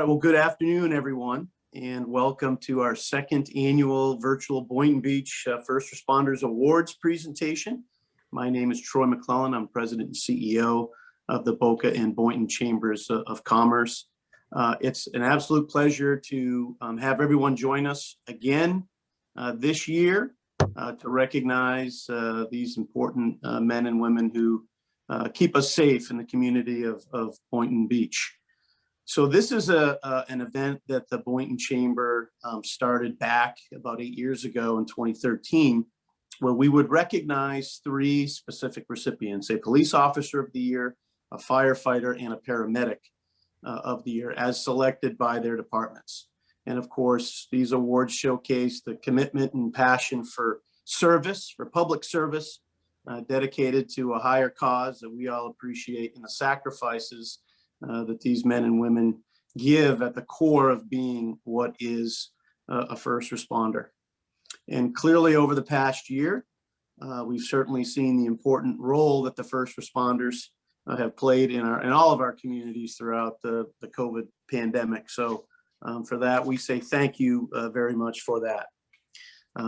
right, well, good afternoon, everyone, and welcome to our second annual virtual Boynton Beach First Responders Awards presentation. My name is Troy McClellan. I'm President and CEO of the Boca and Boynton Chambers of Commerce. It's an absolute pleasure to have everyone join us again this year to recognize these important men and women who keep us safe in the community of Boynton Beach. So this is an event that the Boynton Chamber started back about 8 years ago in 2013, where we would recognize 3 specific recipients: a police officer of the year, a firefighter, and a paramedic of the year, as selected by their departments. And of course, these awards showcase the commitment and passion for service, for public service, dedicated to a higher cause that we all appreciate, and the sacrifices that these men and women give at the core of being what is a first responder. And clearly over the past year, we've certainly seen the important role that the first responders have played in all of our communities throughout the COVID pandemic. So for that, we say thank you very much for that.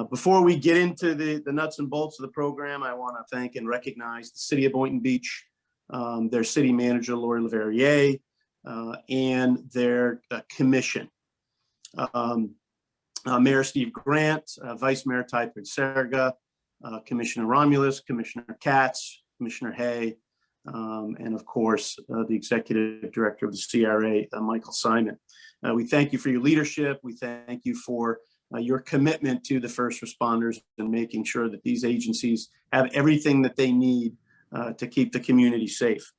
Before we get into the nuts and bolts of the program, I want to thank and recognize the City of Boynton Beach, their city manager, Lori Rivera, and their commission. Mayor Steve Grant, Vice Mayor Ty Serga, Commissioner Romulus, Commissioner Katz, Commissioner Hay, and of course, the Executive Director of the CRA, Michael Simon. We thank you for your leadership. We thank you for your commitment to the first responders and making sure that these agencies have everything that they need to keep the community safe.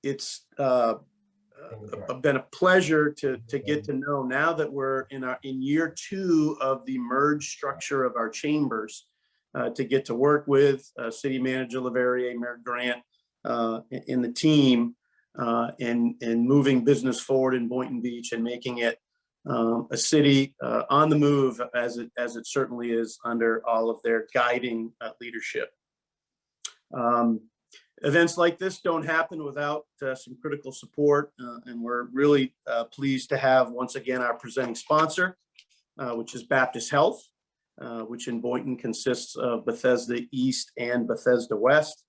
It's been a pleasure to get to know, now that we're in year 2 of the merged structure of our chambers, to get to work with City Manager Leverrier, Mayor Grant, and the team, and moving business forward in Boynton Beach and making it a city on the move, as it certainly is under all of their guiding leadership. Events like this don't happen without some critical support, and we're really pleased to have once again our presenting sponsor, which is Baptist Health, which in Boynton consists of Bethesda East and Bethesda West.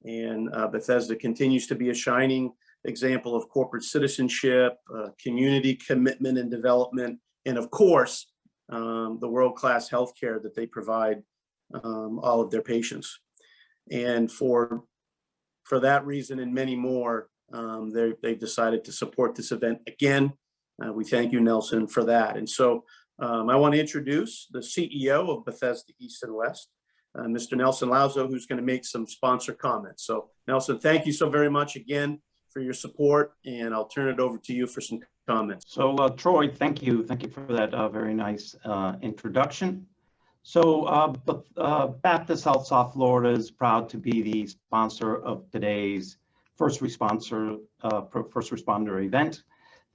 And Bethesda continues to be a shining example of corporate citizenship, community commitment and development, and of course, the world-class healthcare that they provide all of their patients. And for that reason and many more, they've decided to support this event again. We thank you, Nelson, for that. And so I want to introduce the CEO of Bethesda East and West, Mr. Nelson Lauzo, who's going to make some sponsor comments. So Nelson, thank you so very much again for your support, and I'll turn it over to you for some comments. So Troy, thank you for that very nice introduction. So Baptist Health South Florida is proud to be the sponsor of today's first responder event.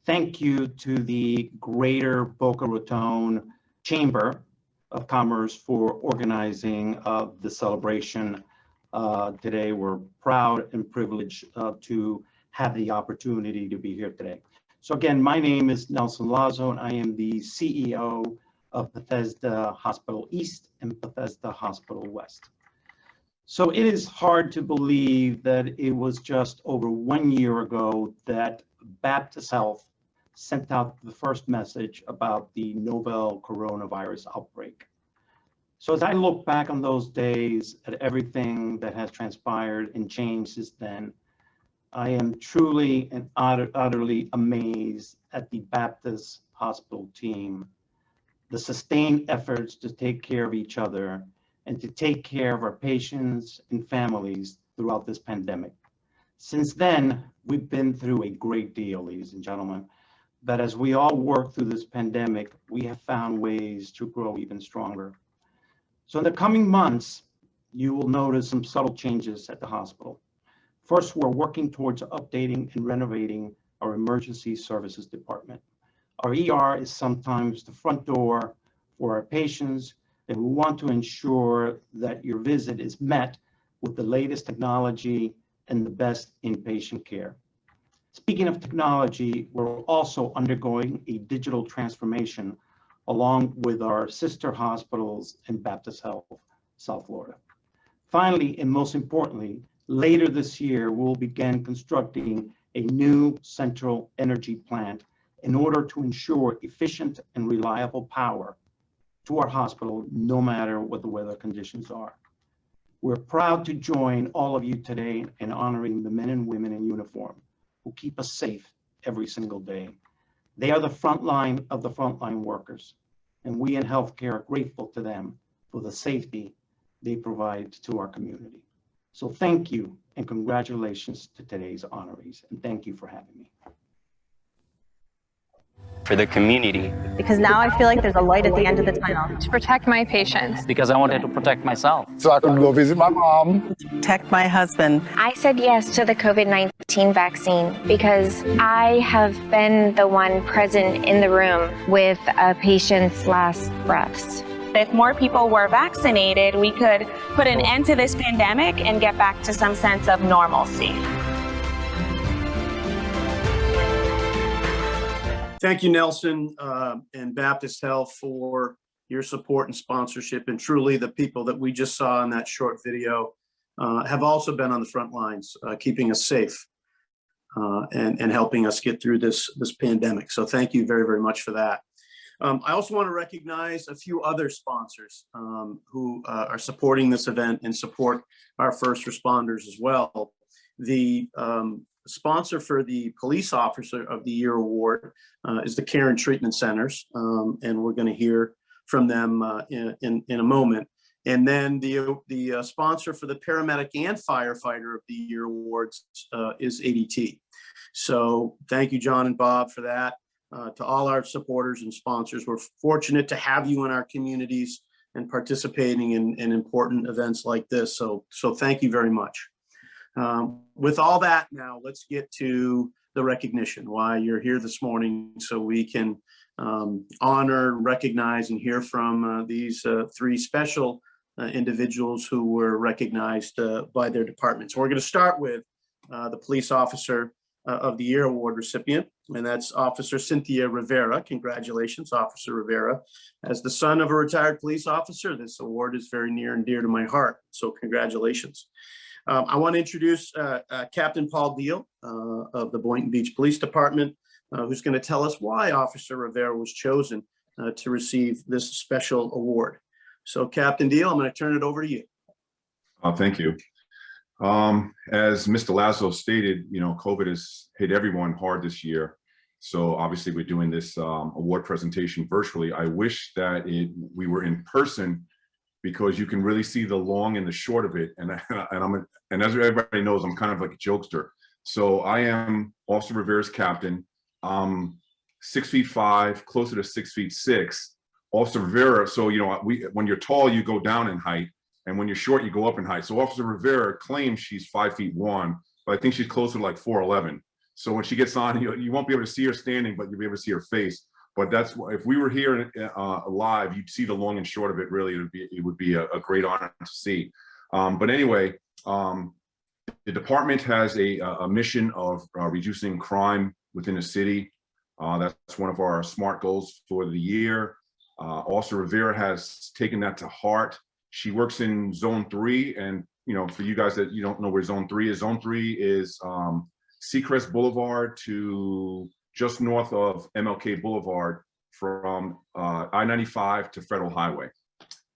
Thank you to the Greater Boca Raton Chamber of Commerce for organizing the celebration today. We're proud and privileged to have the opportunity to be here today. So again, my name is Nelson Lauzo, and I am the CEO of Bethesda Hospital East and Bethesda Hospital West. So it is hard to believe that it was just over 1 year ago that Baptist Health sent out the first message about the novel coronavirus outbreak. So as I look back on those days at everything that has transpired and changed since then, I am truly and utterly amazed at the Baptist Hospital team, the sustained efforts to take care of each other and to take care of our patients and families throughout this pandemic. Since then, we've been through a great deal, ladies and gentlemen, but as we all work through this pandemic, we have found ways to grow even stronger. So in the coming months, you will notice some subtle changes at the hospital. First, we're working towards updating and renovating our emergency services department. Our ER is sometimes the front door for our patients, and we want to ensure that your visit is met with the latest technology and the best inpatient care. Speaking of technology, we're also undergoing a digital transformation along with our sister hospitals in Baptist Health, South Florida. Finally, and most importantly, later this year, we'll begin constructing a new central energy plant in order to ensure efficient and reliable power to our hospital, no matter what the weather conditions are. We're proud to join all of you today in honoring the men and women in uniform who keep us safe every single day. They are the front line of the frontline workers, and we in healthcare are grateful to them for the safety they provide to our community. So thank you and congratulations to today's honorees, and thank you for having me. For the community. Because now I feel like there's a light at the end of the tunnel. To protect my patients. Because I wanted to protect myself. So I could go visit my mom. To protect my husband. I said yes to the COVID-19 vaccine because I have been the one present in the room with a patient's last breaths. If more people were vaccinated, we could put an end to this pandemic and get back to some sense of normalcy. Thank you, Nelson, and Baptist Health for your support and sponsorship. And truly, the people that we just saw in that short video have also been on the front lines, keeping us safe and helping us get through this pandemic. So thank you very, very much for that. I also want to recognize a few other sponsors who are supporting this event and support our first responders as well. The sponsor for the Police Officer of the Year Award is the Care and Treatment Centers, and we're going to hear from them in a moment. And then the sponsor for the Paramedic and Firefighter of the Year Awards is ADT. So thank you, John and Bob, for that. To all our supporters and sponsors, we're fortunate to have you in our communities and participating in important events like this. So thank you very much. With all that, now let's get to the recognition, why you're here this morning, so we can honor, recognize, and hear from these three special individuals who were recognized by their departments. We're going to start with the Police Officer of the Year Award recipient, and that's Officer Cynthia Rivera. Congratulations, Officer Rivera. As the son of a retired police officer, this award is very near and dear to my heart, so congratulations. I want to introduce Captain Paul Diehl of the Boynton Beach Police Department, who's going to tell us why Officer Rivera was chosen to receive this special award. So Captain Diehl, I'm going to turn it over to you. Thank you. As Mr. Lazo stated, COVID has hit everyone hard this year. So obviously we're doing this award presentation virtually. I wish that we were in person, because you can really see the long and the short of it. And as everybody knows, I'm kind of like a jokester. So I am Officer Rivera's captain. 6'5", closer to 6'6". Officer Rivera, so when you're tall, you go down in height, and when you're short, you go up in height. So Officer Rivera claims she's 5'1", but I think she's closer to like 4'11". So when she gets on, you won't be able to see her standing, but you'll be able to see her face. But that's, if we were here live, you'd see the long and short of it. Really, it would be a great honor to see. But anyway, the department has a mission of reducing crime within the city. That's one of our SMART goals for the year. Officer Rivera has taken that to heart. She works in Zone 3, and for you guys that you don't know where Zone 3 is Seacrest Boulevard to just north of MLK Boulevard, from I-95 to Federal Highway.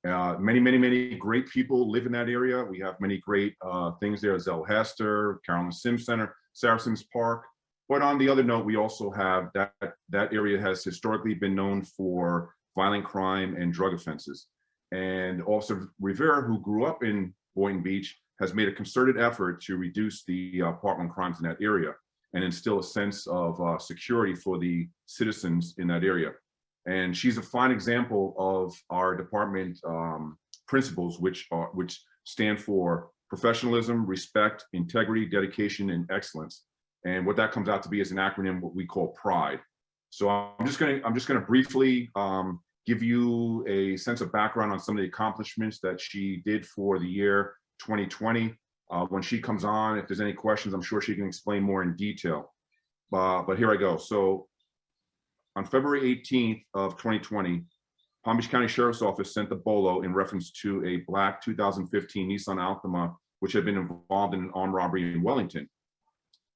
Many great people live in that area. We have many great things there: Zell Hester, Carolyn Sims Center, Sarah Sims Park. But on the other note, we also have that area has historically been known for violent crime and drug offenses. And Officer Rivera, who grew up in Boynton Beach, has made a concerted effort to reduce the apartment crimes in that area and instill a sense of security for the citizens in that area. And she's a fine example of our department principles, which stand for professionalism, respect, integrity, dedication, and excellence. And what that comes out to be is an acronym, what we call PRIDE. So I'm just gonna briefly give you a sense of background on some of the accomplishments that she did for the year 2020. When she comes on, if there's any questions, I'm sure she can explain more in detail. but here I go. So on February 18th of 2020, Palm Beach County Sheriff's Office sent the BOLO in reference to a black 2015 Nissan Altima, which had been involved in an armed robbery in Wellington.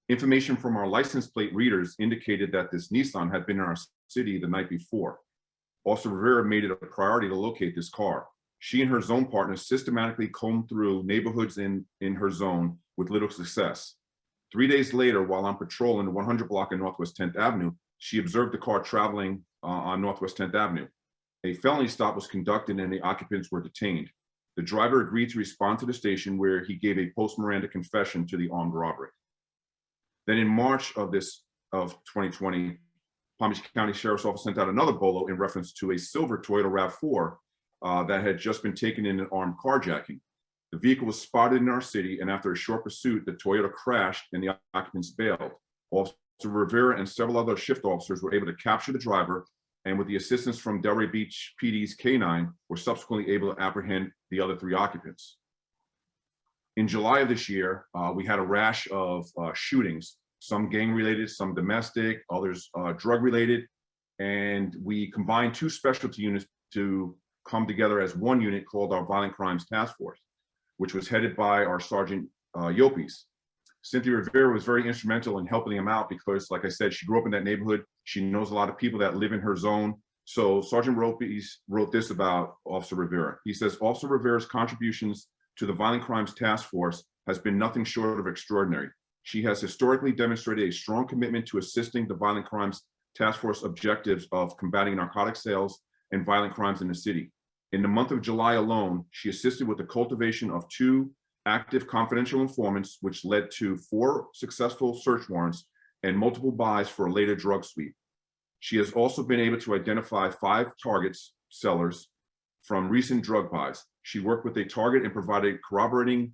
Information from our license plate readers indicated that this Nissan had been in our city the night before. Officer Rivera made it a priority to locate this car. She and her zone partner systematically combed through neighborhoods in her zone with little success. 3 days later, while on patrol in the 100 block of Northwest 10th Avenue, she observed the car traveling on Northwest 10th Avenue. A felony stop was conducted and the occupants were detained. The driver agreed to respond to the station where he gave a post-Miranda confession to the armed robbery. Then in March of 2020, Palm Beach County Sheriff's Office sent out another BOLO in reference to a silver Toyota RAV4 that had just been taken in an armed carjacking. The vehicle was spotted in our city, and after a short pursuit, the Toyota crashed and the occupants bailed. Officer Rivera and several other shift officers were able to capture the driver, and with the assistance from Delray Beach PD's K9, were subsequently able to apprehend the other 3 occupants. In July of this year, we had a rash of shootings, some gang-related, some domestic, others drug-related, and we combined 2 specialty units to come together as one unit called our Violent Crimes Task Force, which was headed by our Sergeant Yopis. Cynthia Rivera was very instrumental in helping him out because, like I said, she grew up in that neighborhood. She knows a lot of people that live in her zone. So Sergeant Yopis wrote this about Officer Rivera. He says, Officer Rivera's contributions to the Violent Crimes Task Force has been nothing short of extraordinary. She has historically demonstrated a strong commitment to assisting the Violent Crimes Task Force objectives of combating narcotic sales and violent crimes in the city. In the month of July alone, she assisted with the cultivation of 2 active confidential informants, which led to 4 successful search warrants and multiple buys for a later drug sweep. She has also been able to identify 5 targets, sellers, from recent drug buys. She worked with a target and provided corroborating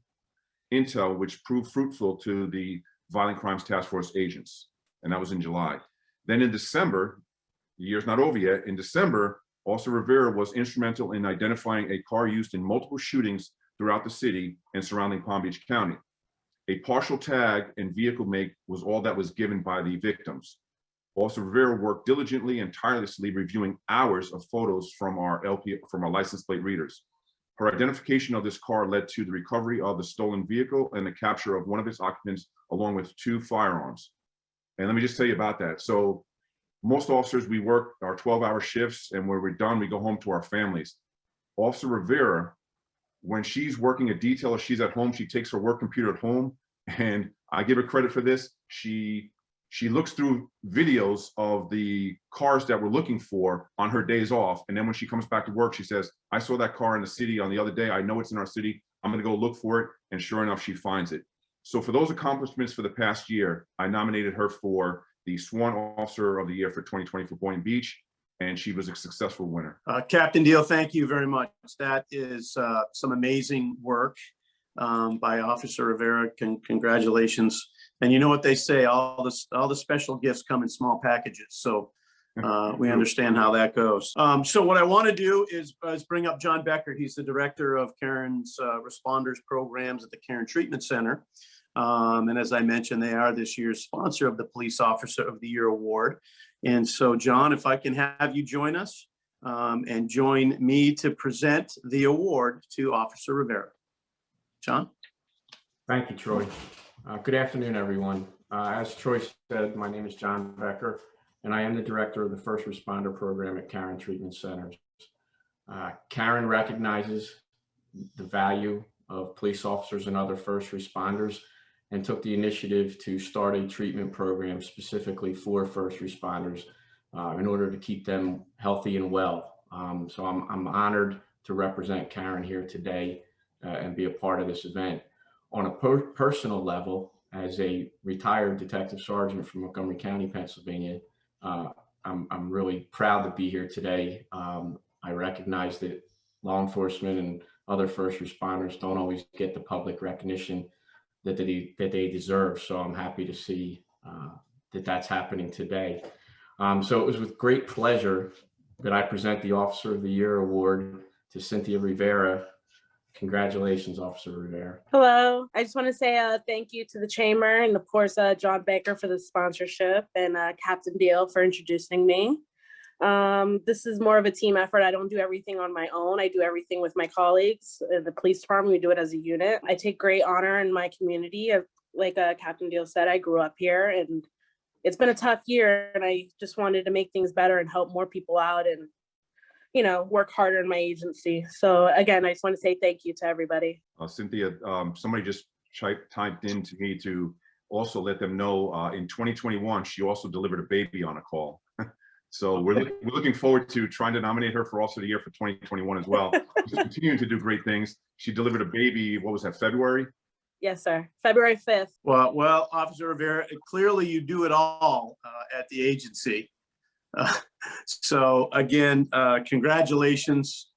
intel, which proved fruitful to the Violent Crimes Task Force agents. And that was in July. Then in December, the year's not over yet, in December, Officer Rivera was instrumental in identifying a car used in multiple shootings throughout the city and surrounding Palm Beach County. A partial tag and vehicle make was all that was given by the victims. Officer Rivera worked diligently and tirelessly reviewing hours of photos from our license plate readers. Her identification of this car led to the recovery of the stolen vehicle and the capture of one of its occupants, along with 2 firearms. And let me just tell you about that. So most officers, we work our 12-hour shifts, and when we're done, we go home to our families. Officer Rivera, when she's working a detail or she's at home, she takes her work computer at home, and I give her credit for this. She looks through videos of the cars that we're looking for on her days off, and then when she comes back to work, she says, I saw that car in the city on the other day. I know it's in our city. I'm going to go look for it, and sure enough, she finds it. So for those accomplishments for the past year, I nominated her for the Sworn Officer of the Year for 2020 for Boynton Beach, and she was a successful winner. Captain Diehl, thank you very much. That is some amazing work by Officer Rivera. Congratulations. And you know what they say, all the special gifts come in small packages. So we understand how that goes. So what I want to do is bring up John Becker. He's the director of Karen's responders programs at the Karen Treatment Center. And as I mentioned, they are this year's sponsor of the Police Officer of the Year Award. And so, John, if I can have you join us and join me to present the award to Officer Rivera. John? Thank you, Troy. Good afternoon, everyone. As Troy said, my name is John Becker, and I am the director of the First Responder Program at Karen Treatment Centers. Karen recognizes the value of police officers and other first responders and took the initiative to start a treatment program specifically for first responders in order to keep them healthy and well. So I'm honored to represent Karen here today and be a part of this event. On a personal level, as a retired detective sergeant from Montgomery County, Pennsylvania, I'm really proud to be here today. I recognize that law enforcement and other first responders don't always get the public recognition that they deserve. So I'm happy to see that that's happening today. So it was with great pleasure that I present the Officer of the Year Award to Cynthia Rivera Congratulations, Officer Rivera. Hello. I just want to say thank you to the Chamber and of course John Baker for the sponsorship and Captain Diehl for introducing me. This is more of a team effort. I don't do everything on my own. I do everything with my colleagues in the police department. We do it as a unit. I take great honor in my community. Like Captain Diehl said, I grew up here and it's been a tough year and I just wanted to make things better and help more people out and, you know, work harder in my agency. So again, I just want to say thank you to everybody. Cynthia, somebody just typed in to me to also let them know in 2021, she also delivered a baby on a call. So we're looking forward to trying to nominate her for Officer of the Year for 2021 as well. She's continuing to do great things. She delivered a baby, what was that, February? Yes, sir. February 5th. Well, Officer Rivera, clearly you do it all at the agency. So again, congratulations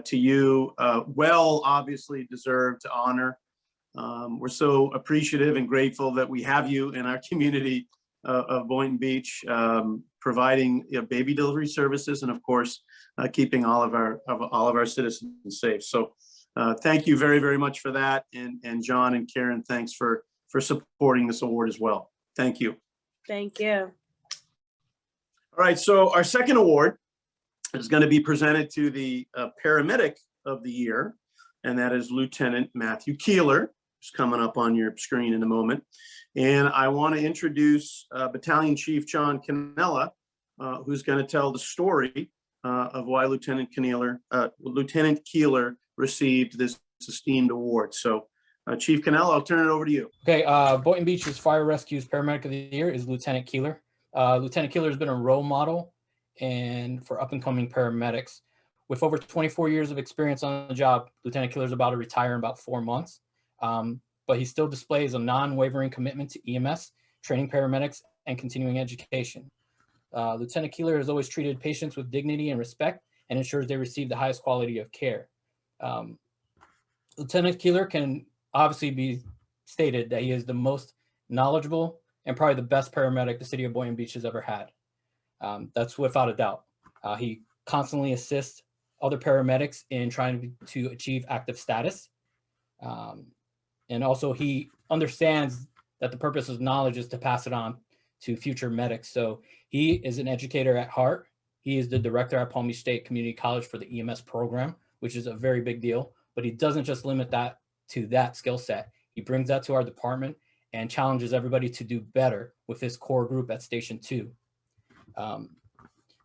to you. Well, obviously deserved honor. We're so appreciative and grateful that we have you in our community of Boynton Beach, providing baby delivery services and of course keeping all of our citizens safe. So thank you very, very much for that. And John and Karen, thanks for supporting this award as well. Thank you. Thank you. All right, so our second award is going to be presented to the Paramedic of the Year, and that is Lieutenant Matthew Keeler, who's coming up on your screen in a moment. And I want to introduce Battalion Chief John Cannella, who's going to tell the story of why Lieutenant Keeler received this esteemed award. So Chief Cannella, I'll turn it over to you. Okay, Boynton Beach's Fire Rescue's Paramedic of the Year is Lieutenant Keeler. Lieutenant Keeler has been a role model and for up-and-coming paramedics. With over 24 years of experience on the job, Lieutenant Keeler is about to retire in about 4 months, but he still displays a non-wavering commitment to EMS, training paramedics, and continuing education. Lieutenant Keeler has always treated patients with dignity and respect and ensures they receive the highest quality of care. Lieutenant Keeler can obviously be stated that he is the most knowledgeable and probably the best paramedic the city of Boynton Beach has ever had. That's without a doubt. He constantly assists other paramedics in trying to achieve active status. And also he understands that the purpose of knowledge is to pass it on to future medics. So he is an educator at heart. He is the director at Palm Beach State Community College for the EMS program, which is a very big deal, but he doesn't just limit that to that skill set. He brings that to our department and challenges everybody to do better with his core group at Station 2.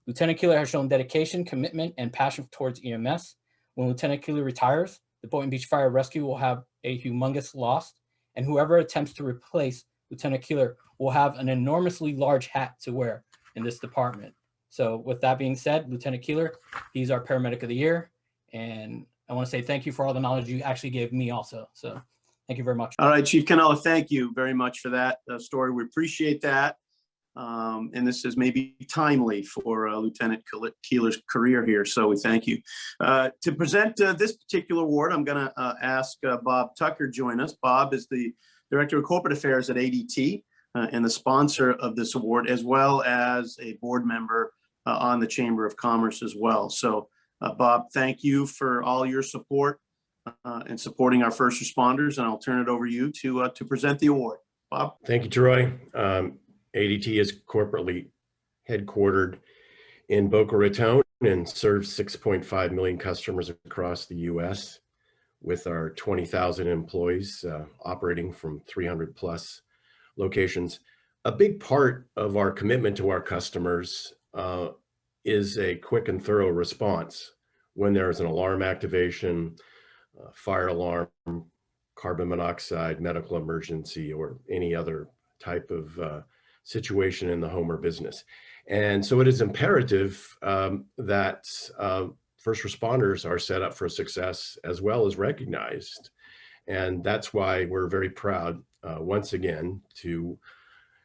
Lieutenant Keeler has shown dedication, commitment, and passion towards EMS. When Lieutenant Keeler retires, the Boynton Beach Fire Rescue will have a humongous loss, and whoever attempts to replace Lieutenant Keeler will have an enormously large hat to wear in this department. So with that being said, Lieutenant Keeler, he's our Paramedic of the Year, and I want to say thank you for all the knowledge you actually gave me also. So thank you very much. All right, Chief Cannella, thank you very much for that story. We appreciate that. And this is maybe timely for Lieutenant Keeler's career here, so we thank you. To present this particular award, I'm going to ask Bob Tucker join us. Bob is the Director of Corporate Affairs at ADT and the sponsor of this award, as well as a board member on the Chamber of Commerce as well. So Bob, thank you for all your support and supporting our first responders, and I'll turn it over to you to present the award. Bob. Thank you, Troy. ADT is corporately headquartered in Boca Raton and serves 6.5 million customers across the U.S. with our 20,000 employees operating from 300 plus locations. A big part of our commitment to our customers is a quick and thorough response when there is an alarm activation, fire alarm, carbon monoxide, medical emergency, or any other type of situation in the home or business. And so it is imperative that first responders are set up for success as well as recognized. And that's why we're very proud once again to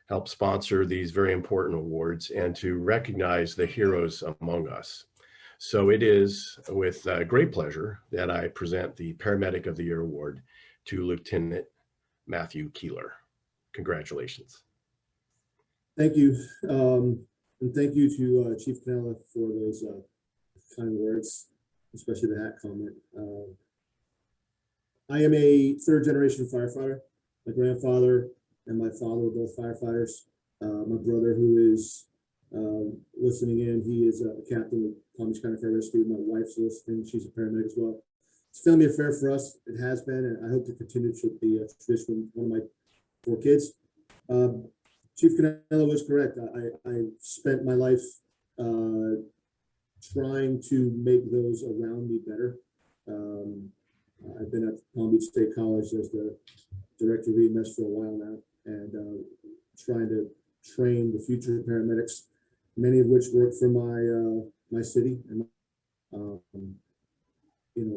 help sponsor these very important awards and to recognize the heroes among us. So it is with great pleasure that I present the Paramedic of the Year Award to Lieutenant Matthew Keeler. Congratulations. Thank you. And thank you to Chief Cannella for those kind words, especially the hat comment. I am a third generation firefighter. My grandfather and my father were both firefighters. My brother, who is listening in, he is a captain with Palm Beach County Fire Rescue. My wife's listening. She's a paramedic as well. It's a family affair for us. It has been, and I hope to continue to be a tradition with one of my 4 kids. Chief Canelo was correct. I spent my life trying to make those around me better. I've been at Palm Beach State College as the director of EMS for a while now, and trying to train the future paramedics, many of which work for my city. And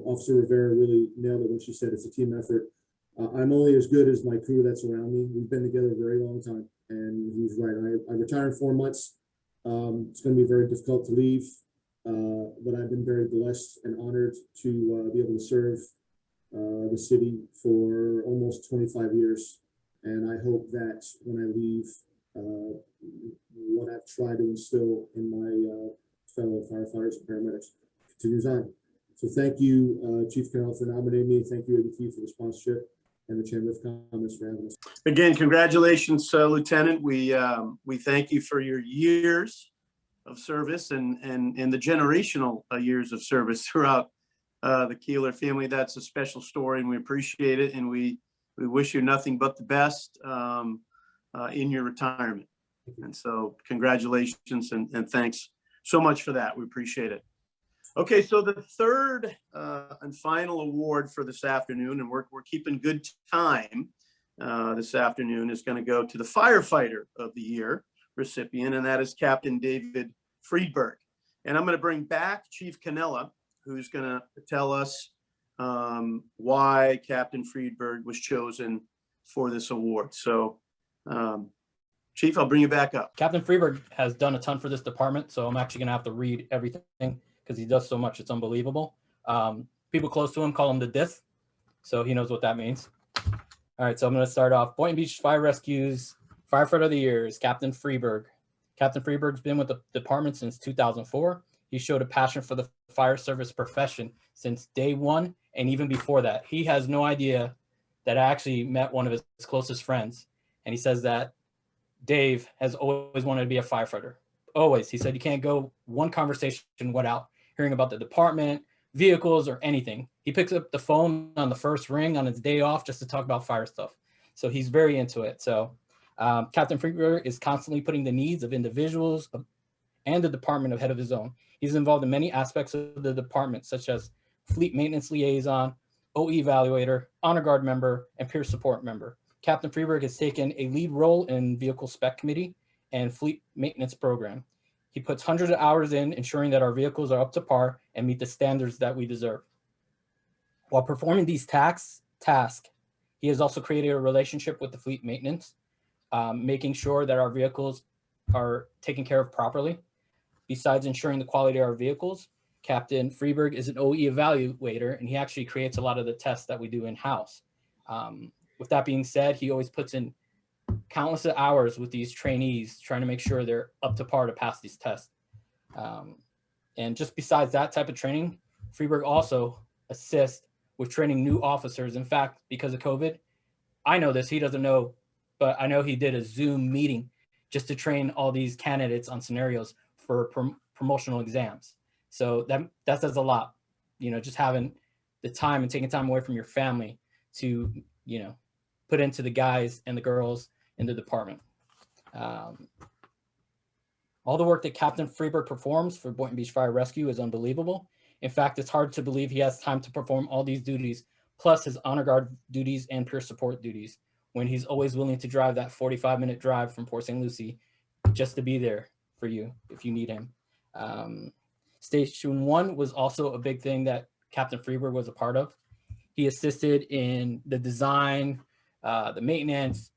Officer Rivera really nailed it when she said it's a team effort. I'm only as good as my crew that's around me. We've been together a very long time, and he's right. I retire in 4 months. It's going to be very difficult to leave, but I've been very blessed and honored to be able to serve the city for almost 25 years. And I hope that when I leave, what I've tried to instill in my fellow firefighters and paramedics continues on. So thank you, Chief Cannell, for nominating me. Thank you, ABT, for the sponsorship, and the Chamber of Commerce for having us. Again, congratulations, Lieutenant. We thank you for your years of service and the generational years of service throughout the Keeler family. That's a special story, and we appreciate it. And we wish you nothing but the best in your retirement. And so congratulations and thanks so much for that. We appreciate it. Okay, so the third and final award for this afternoon, and we're keeping good time this afternoon, is going to go to the Firefighter of the Year recipient, and that is Captain David Friedberg. And I'm going to bring back Chief Canella, who's going to tell us why Captain Friedberg was chosen for this award. So, Chief, I'll bring you back up. Captain Freeburg has done a ton for this department, so I'm actually going to have to read everything because he does so much. It's unbelievable. People close to him call him the Diff, so he knows what that means. All right, so I'm going to start off. Boynton Beach Fire Rescue's Firefighter of the Year is Captain Freeburg. Captain Freeburg's been with the department since 2004. He showed a passion for the fire service profession since day one, and even before that. He has no idea that I actually met one of his closest friends, and he says that Dave has always wanted to be a firefighter. Always. He said you can't go one conversation without hearing about the department, vehicles, or anything. He picks up the phone on the first ring on his day off just to talk about fire stuff. So he's very into it. So Captain Freeburg is constantly putting the needs of individuals and the department ahead of his own. He's involved in many aspects of the department, such as fleet maintenance liaison, OE evaluator, honor guard member, and peer support member. Captain Freeburg has taken a lead role in vehicle spec committee and fleet maintenance program. He puts hundreds of hours in ensuring that our vehicles are up to par and meet the standards that we deserve. While performing these tasks, he has also created a relationship with the fleet maintenance, making sure that our vehicles are taken care of properly. Besides ensuring the quality of our vehicles, Captain Freeburg is an OE evaluator, and he actually creates a lot of the tests that we do in-house. With that being said, he always puts in countless of hours with these trainees, trying to make sure they're up to par to pass these tests. And just besides that type of training, Freeburg also assists with training new officers. In fact, because of COVID, I know this, he doesn't know, but I know he did a Zoom meeting just to train all these candidates on scenarios for promotional exams. So that says a lot, just having the time and taking time away from your family to, put into the guys and the girls in the department. All the work that Captain Freeburg performs for Boynton Beach Fire Rescue is unbelievable. In fact, it's hard to believe he has time to perform all these duties, plus his honor guard duties and peer support duties, when he's always willing to drive that 45-minute drive from Port St. Lucie just to be there for you if you need him. Station 1 was also a big thing that Captain Freeburg was a part of. He assisted in the design, the maintenance,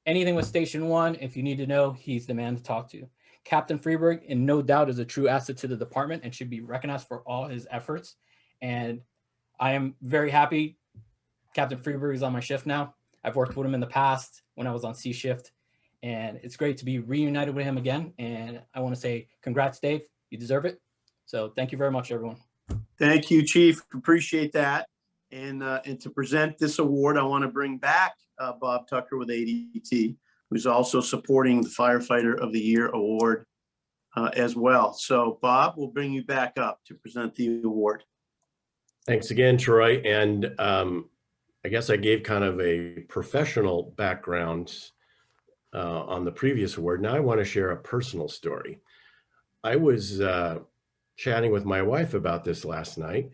anything with Station 1. If you need to know, he's the man to talk to. Captain Freeburg, in no doubt, is a true asset to the department and should be recognized for all his efforts. And I am very happy Captain Freeburg is on my shift now. I've worked with him in the past when I was on C shift, and it's great to be reunited with him again. And I want to say congrats, Dave. You deserve it. So thank you very much, everyone. Thank you, Chief. Appreciate that. And to present this award, I want to bring back Bob Tucker with ADT, who's also supporting the Firefighter of the Year award as well. So Bob, we'll bring you back up to present the award. Thanks again, Troy. And I guess I gave kind of a professional background on the previous award. Now I want to share a personal story. I was chatting with my wife about this last night,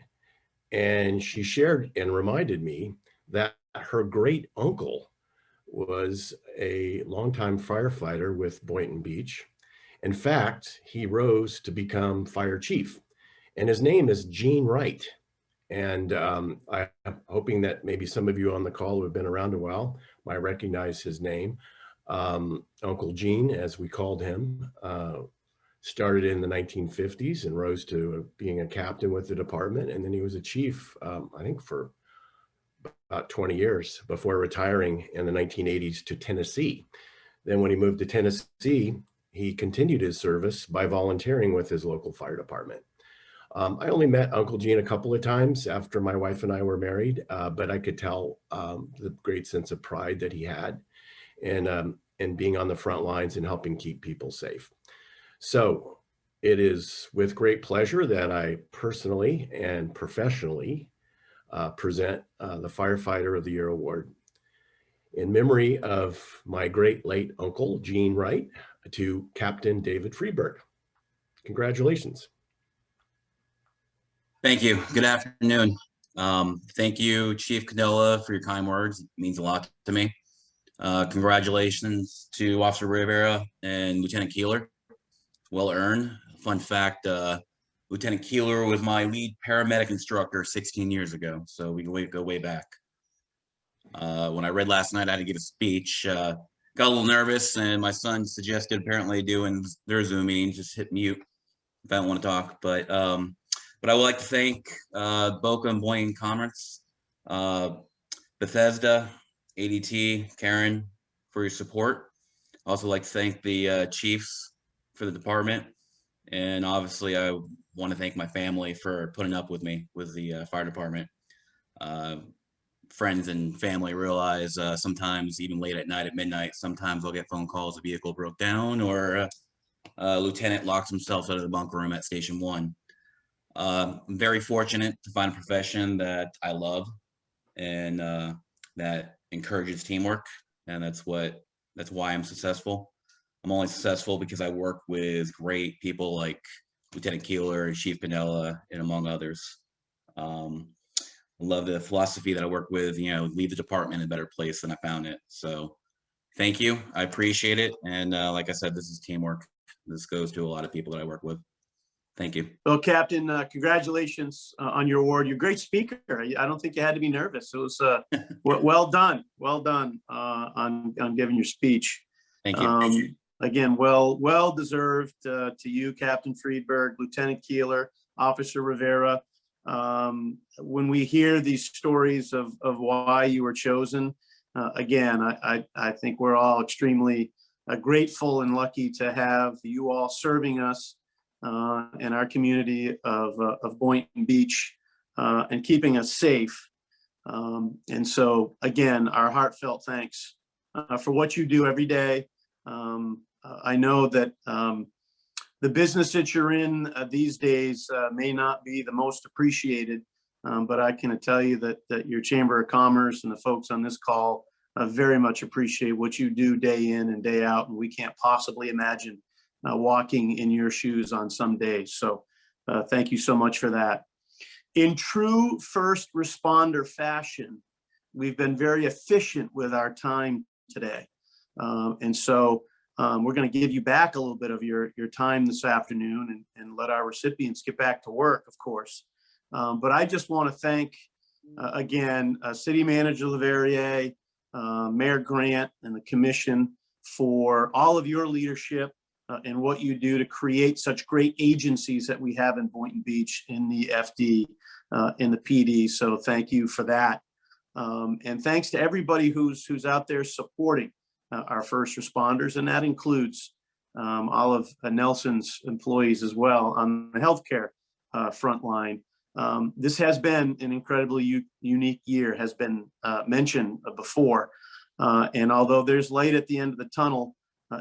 and she shared and reminded me that her great uncle was a longtime firefighter with Boynton Beach. In fact, he rose to become fire chief, and his name is Gene Wright. And I'm hoping that maybe some of you on the call who have been around a while might recognize his name. Uncle Gene, as we called him, started in the 1950s and rose to being a captain with the department. And then he was a chief, I think, for about 20 years before retiring in the 1980s to Tennessee. Then when he moved to Tennessee, he continued his service by volunteering with his local fire department. I only met Uncle Gene a couple of times after my wife and I were married, but I could tell the great sense of pride that he had and being on the front lines and helping keep people safe. So it is with great pleasure that I personally and professionally present the Firefighter of the Year award in memory of my great late uncle, Gene Wright, to Captain David Freeburg. Congratulations. Thank you. Good afternoon. Thank you, Chief Canola, for your kind words. It means a lot to me. Congratulations to Officer Rivera and Lieutenant Keeler. Well earned. Fun fact, Lieutenant Keeler was my lead paramedic instructor 16 years ago, so we go way back. When I read last night, I had to give a speech. Got a little nervous, and my son suggested apparently doing their Zoom meetings, just hit mute if I don't want to talk. But I would like to thank Boca and Boynton Conference, Bethesda, ADT, Karen, for your support. I also like to thank the chiefs for the department. And obviously, I want to thank my family for putting up with me with the fire department. Friends and family realize sometimes, even late at night, at midnight, sometimes I'll get phone calls, a vehicle broke down, or a lieutenant locks himself out of the bunker room at Station 1. I'm very fortunate to find a profession that I love and that encourages teamwork, and that's why I'm successful. I'm only successful because I work with great people like Lieutenant Keeler and Chief Pinella, and among others. I love the philosophy that I work with, leave the department in a better place than I found it. So thank you. I appreciate it. And like I said, this is teamwork. This goes to a lot of people that I work with. Thank you. Well, Captain, congratulations on your award. You're a great speaker. I don't think you had to be nervous. It was well done. Well done on giving your speech. Thank you. Again, well deserved to you, Captain Friedberg, Lieutenant Keeler, Officer Rivera. When we hear these stories of why you were chosen, again, I think we're all extremely grateful and lucky to have you all serving us in our community of Boynton Beach and keeping us safe. And so, again, our heartfelt thanks for what you do every day. I know that the business that you're in these days may not be the most appreciated, but I can tell you that your Chamber of Commerce and the folks on this call very much appreciate what you do day in and day out, and we can't possibly imagine walking in your shoes on some days. So thank you so much for that. In true first responder fashion, we've been very efficient with our time today. And so we're going to give you back a little bit of your time this afternoon and let our recipients get back to work, of course. But I just want to thank, again, City Manager Leverrier, Mayor Grant, and the Commission for all of your leadership and what you do to create such great agencies that we have in Boynton Beach, in the FD, in the PD. So thank you for that. And thanks to everybody who's out there supporting our first responders, and that includes all of Nelson's employees as well on the healthcare front line. This has been an incredibly unique year, has been mentioned before. And although there's light at the end of the tunnel,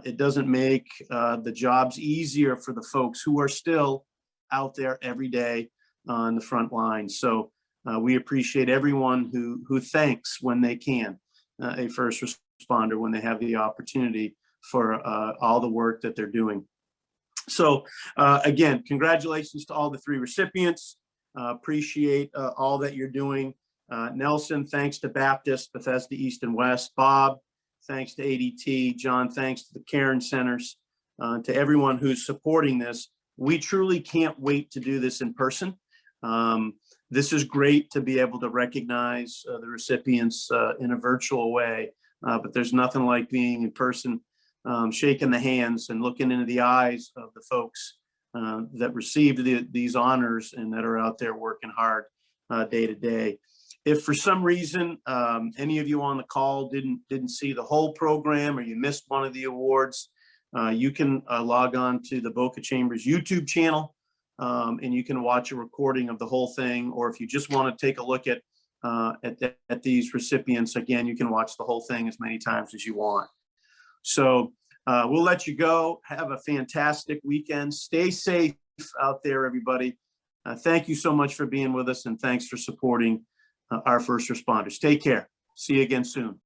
it doesn't make the jobs easier for the folks who are still out there every day on the front line. So we appreciate everyone who thanks when they can a first responder when they have the opportunity for all the work that they're doing. So again, congratulations to all the 3 recipients. Appreciate all that you're doing. Nelson, thanks to Baptist, Bethesda East and West. Bob, thanks to ADT. John, thanks to the Cairn Centers. To everyone who's supporting this. We truly can't wait to do this in person. This is great to be able to recognize the recipients in a virtual way, but there's nothing like being in person, shaking the hands and looking into the eyes of the folks that received these honors and that are out there working hard day to day. If for some reason any of you on the call didn't see the whole program or you missed one of the awards, you can log on to the Boca Chambers YouTube channel and you can watch a recording of the whole thing. Or if you just want to take a look at these recipients, again, you can watch the whole thing as many times as you want. So we'll let you go. Have a fantastic weekend. Stay safe out there, everybody. Thank you so much for being with us, and thanks for supporting our first responders. Take care. See you again soon.